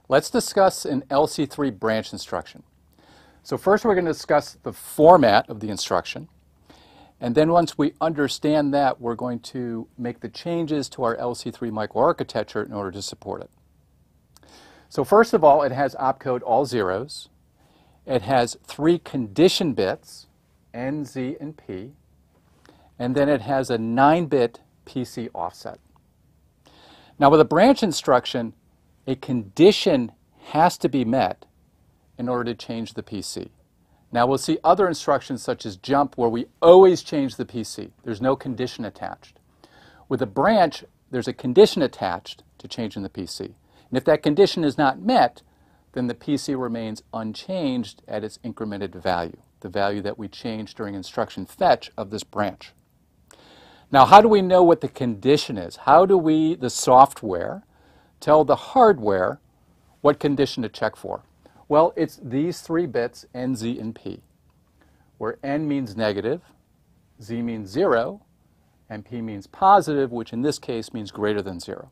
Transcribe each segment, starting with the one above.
Let's discuss an LC3 branch instruction. So first we're going to discuss the format of the instruction, and then once we understand that, we're going to make the changes to our LC3 microarchitecture in order to support it. So first of all, it has opcode all zeros. It has 3 condition bits, N, Z, and P, and then it has a 9-bit PC offset. Now with a branch instruction, a condition has to be met in order to change the PC. Now we'll see other instructions such as jump where we always change the PC. There's no condition attached. With a branch, there's a condition attached to changing the PC. And if that condition is not met, then the PC remains unchanged at its incremented value, the value that we changed during instruction fetch of this branch. Now how do we know what the condition is? How do we, the software, tell the hardware what condition to check for? Well, it's these 3 bits, N, Z, and P, where N means negative, Z means 0, and P means positive, which in this case means greater than 0.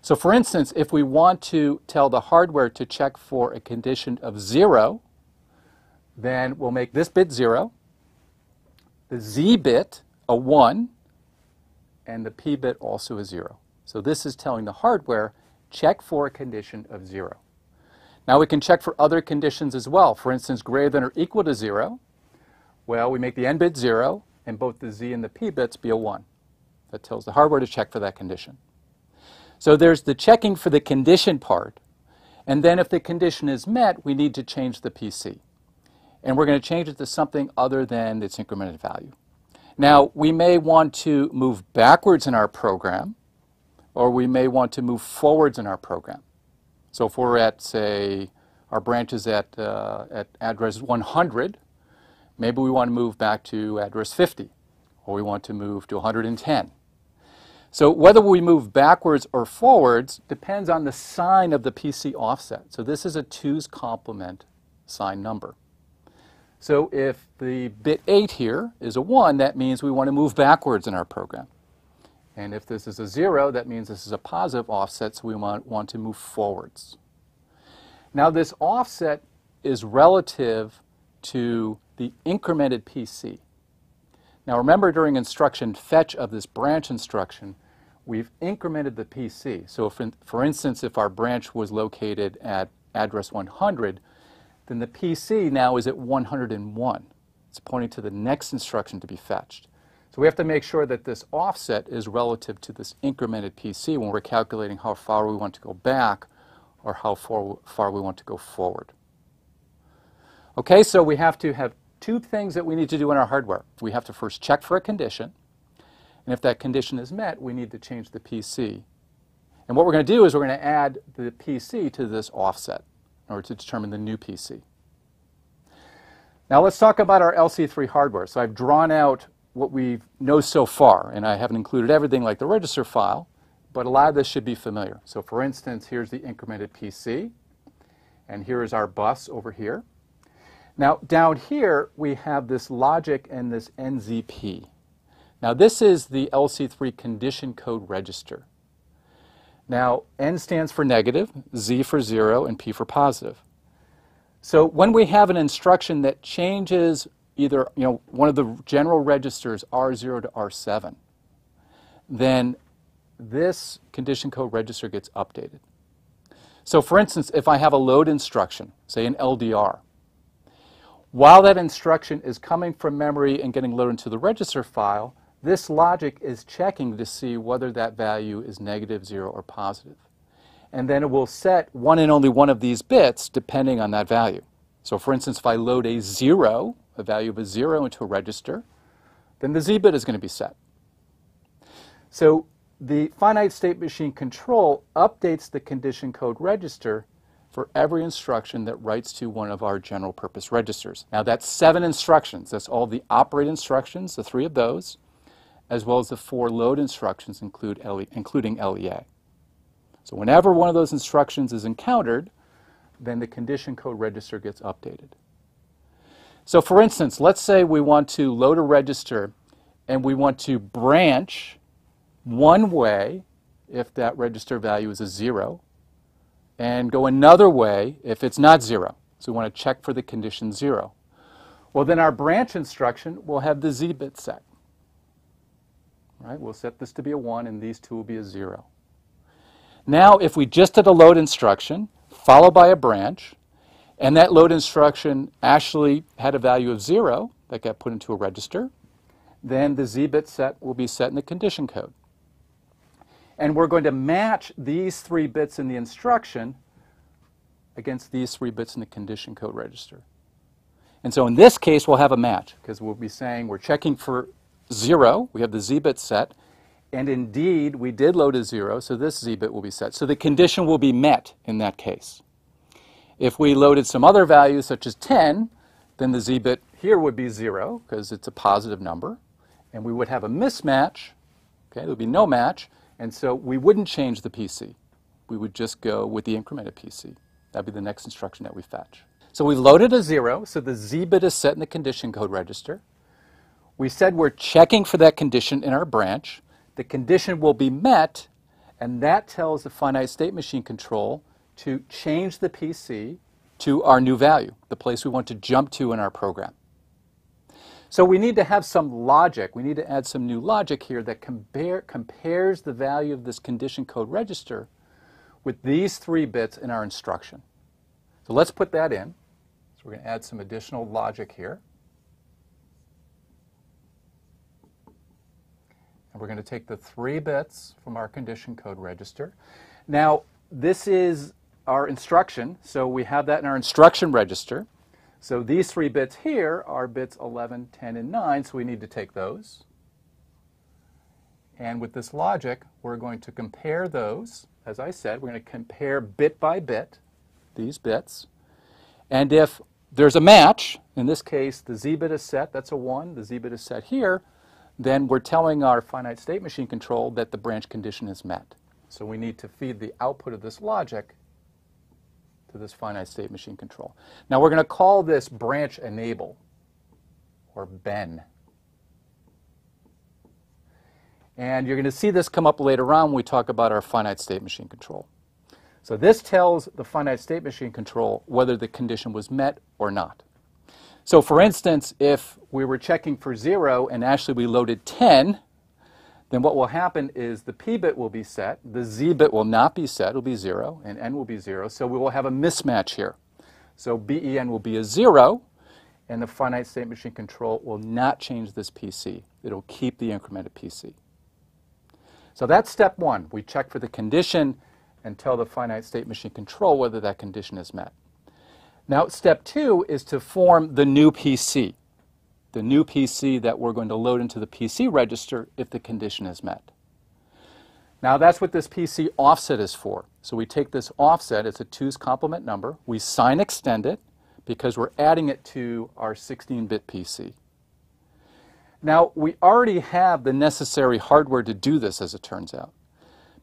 So for instance, if we want to tell the hardware to check for a condition of 0, then we'll make this bit 0, the Z bit a 1, and the P bit also a 0. So this is telling the hardware, check for a condition of 0. Now we can check for other conditions as well. For instance, greater than or equal to 0. Well, we make the N bit 0, and both the Z and the P bits be a 1. That tells the hardware to check for that condition. So there's the checking for the condition part, and then if the condition is met, we need to change the PC. And we're going to change it to something other than its incremented value. Now, we may want to move backwards in our program, or we may want to move forwards in our program. So if we're at, say, our branch is at address 100, maybe we want to move back to address 50, or we want to move to 110. So whether we move backwards or forwards depends on the sign of the PC offset. So this is a 2's complement sign number. So if the bit 8 here is a 1, that means we want to move backwards in our program. And if this is a 0, that means this is a positive offset, so we want to move forwards. Now this offset is relative to the incremented PC. Now remember, during instruction fetch of this branch instruction, we've incremented the PC. So if, for instance, if our branch was located at address 100, then the PC now is at 101. It's pointing to the next instruction to be fetched. So we have to make sure that this offset is relative to this incremented PC when we're calculating how far we want to go back or how far we want to go forward. Okay, so we have to have 2 things that we need to do in our hardware. We have to first check for a condition, and if that condition is met, we need to change the PC. And what we're going to do is we're going to add the PC to this offset in order to determine the new PC. Now let's talk about our LC3 hardware. So I've drawn out what we know so far, and I haven't included everything like the register file, but a lot of this should be familiar. So for instance, here's the incremented PC, and here is our bus over here. Now down here we have this logic and this NZP. Now this is the LC3 condition code register. Now N stands for negative, Z for 0, and P for positive. So when we have an instruction that changes either, one of the general registers R0 to R7, then this condition code register gets updated. So for instance, if I have a load instruction, say an LDR, while that instruction is coming from memory and getting loaded into the register file, this logic is checking to see whether that value is negative, 0, or positive. And then it will set one and only one of these bits depending on that value. So for instance, if I load a 0, a value of a 0 into a register, then the Z bit is going to be set. So the finite state machine control updates the condition code register for every instruction that writes to one of our general purpose registers. Now that's 7 instructions. That's all the operate instructions, the 3 of those, as well as the 4 load instructions including LEA. So whenever one of those instructions is encountered, then the condition code register gets updated. So for instance, let's say we want to load a register and we want to branch one way if that register value is a 0, and go another way if it's not 0. So we want to check for the condition 0. Well, then our branch instruction will have the z bit set. Right? We'll set this to be a 1, and these two will be a 0. Now, if we just did a load instruction, followed by a branch, and that load instruction actually had a value of 0 that got put into a register, then the z bit set will be set in the condition code. And we're going to match these 3 bits in the instruction against these 3 bits in the condition code register. And so in this case, we'll have a match, because we'll be saying we're checking for 0. We have the z bit set. And indeed, we did load a 0, so this z bit will be set. So the condition will be met in that case. If we loaded some other value, such as 10, then the z bit here would be 0, because it's a positive number. And we would have a mismatch. Okay, there would be no match. And so we wouldn't change the PC. We would just go with the incremented PC. That would be the next instruction that we fetch. So we loaded a 0, so the z bit is set in the condition code register. We said we're checking for that condition in our branch. The condition will be met, and that tells the finite state machine control to change the PC to our new value, the place we want to jump to in our program. So we need to have some logic. We need to add some new logic here that compares the value of this condition code register with these 3 bits in our instruction. So let's put that in. So we're going to add some additional logic here. And we're going to take the 3 bits from our condition code register. Now, this is our instruction, so we have that in our instruction register. So these 3 bits here are bits 11, 10, and 9, so we need to take those. And with this logic, we're going to compare those. As I said, we're going to compare bit by bit, these bits. And if there's a match, in this case, the z bit is set, that's a 1, the z bit is set here, then we're telling our finite state machine control that the branch condition is met. So we need to feed the output of this logic to this finite state machine control. Now we're going to call this branch enable, or BEN. And you're going to see this come up later on when we talk about our finite state machine control. So this tells the finite state machine control whether the condition was met or not. So for instance, if we were checking for 0 and actually we loaded 10, then what will happen is the p bit will be set, the z bit will not be set, it will be 0, and n will be 0, so we will have a mismatch here. So BEN will be a 0, and the finite state machine control will not change this PC. It will keep the incremented PC. So that's step 1. We check for the condition and tell the finite state machine control whether that condition is met. Now step 2 is to form the new PC. The new PC that we're going to load into the PC register if the condition is met. Now that's what this PC offset is for. So we take this offset, it's a 2's complement number, we sign extend it because we're adding it to our 16-bit PC. Now we already have the necessary hardware to do this, as it turns out.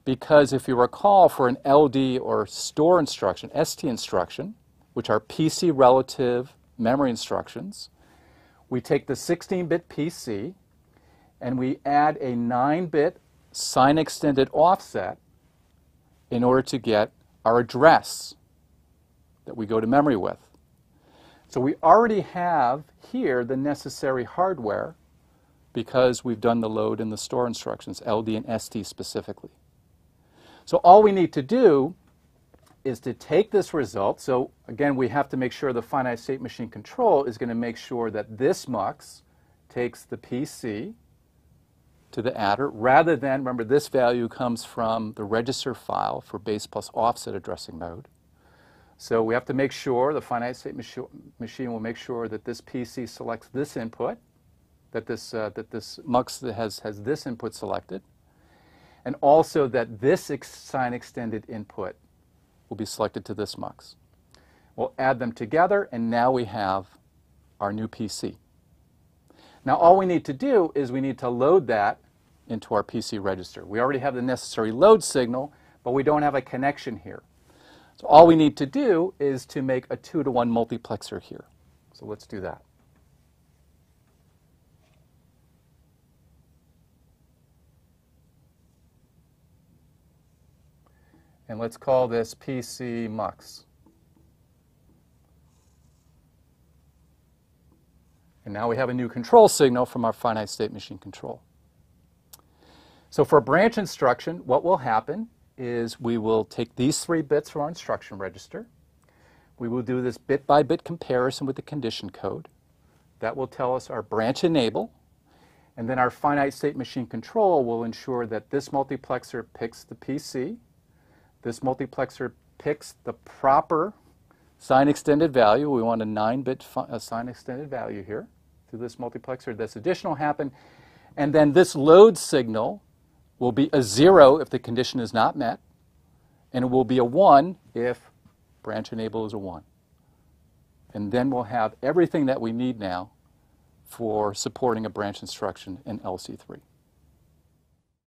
Because if you recall, for an LD or store instruction, ST instruction, which are PC relative memory instructions, we take the 16-bit PC and we add a 9-bit sign extended offset in order to get our address that we go to memory with. So we already have here the necessary hardware because we've done the load and the store instructions, LD and ST specifically. So all we need to do is to take this result. So again, we have to make sure the finite state machine control is going to make sure that this MUX takes the PC to the adder rather than, remember, this value comes from the register file for base plus offset addressing mode. So we have to make sure, the finite state machine will make sure that this PC selects this input, that this MUX has this input selected, and also that this sign extended input will be selected to this MUX. We'll add them together, and now we have our new PC. Now all we need to do is we need to load that into our PC register. We already have the necessary load signal, but we don't have a connection here. So all we need to do is to make a 2-to-1 multiplexer here. So let's do that. And let's call this PC mux. And now we have a new control signal from our finite state machine control. So for a branch instruction, what will happen is we will take these 3 bits from our instruction register. We will do this bit-by-bit comparison with the condition code. That will tell us our branch enable. And then our finite state machine control will ensure that this multiplexer picks the PC. This multiplexer picks the proper sign extended value. We want a 9-bit sign extended value here through this multiplexer. This addition will happen. And then this load signal will be a 0 if the condition is not met. And it will be a 1 if branch enable is a 1. And then we'll have everything that we need now for supporting a branch instruction in LC3.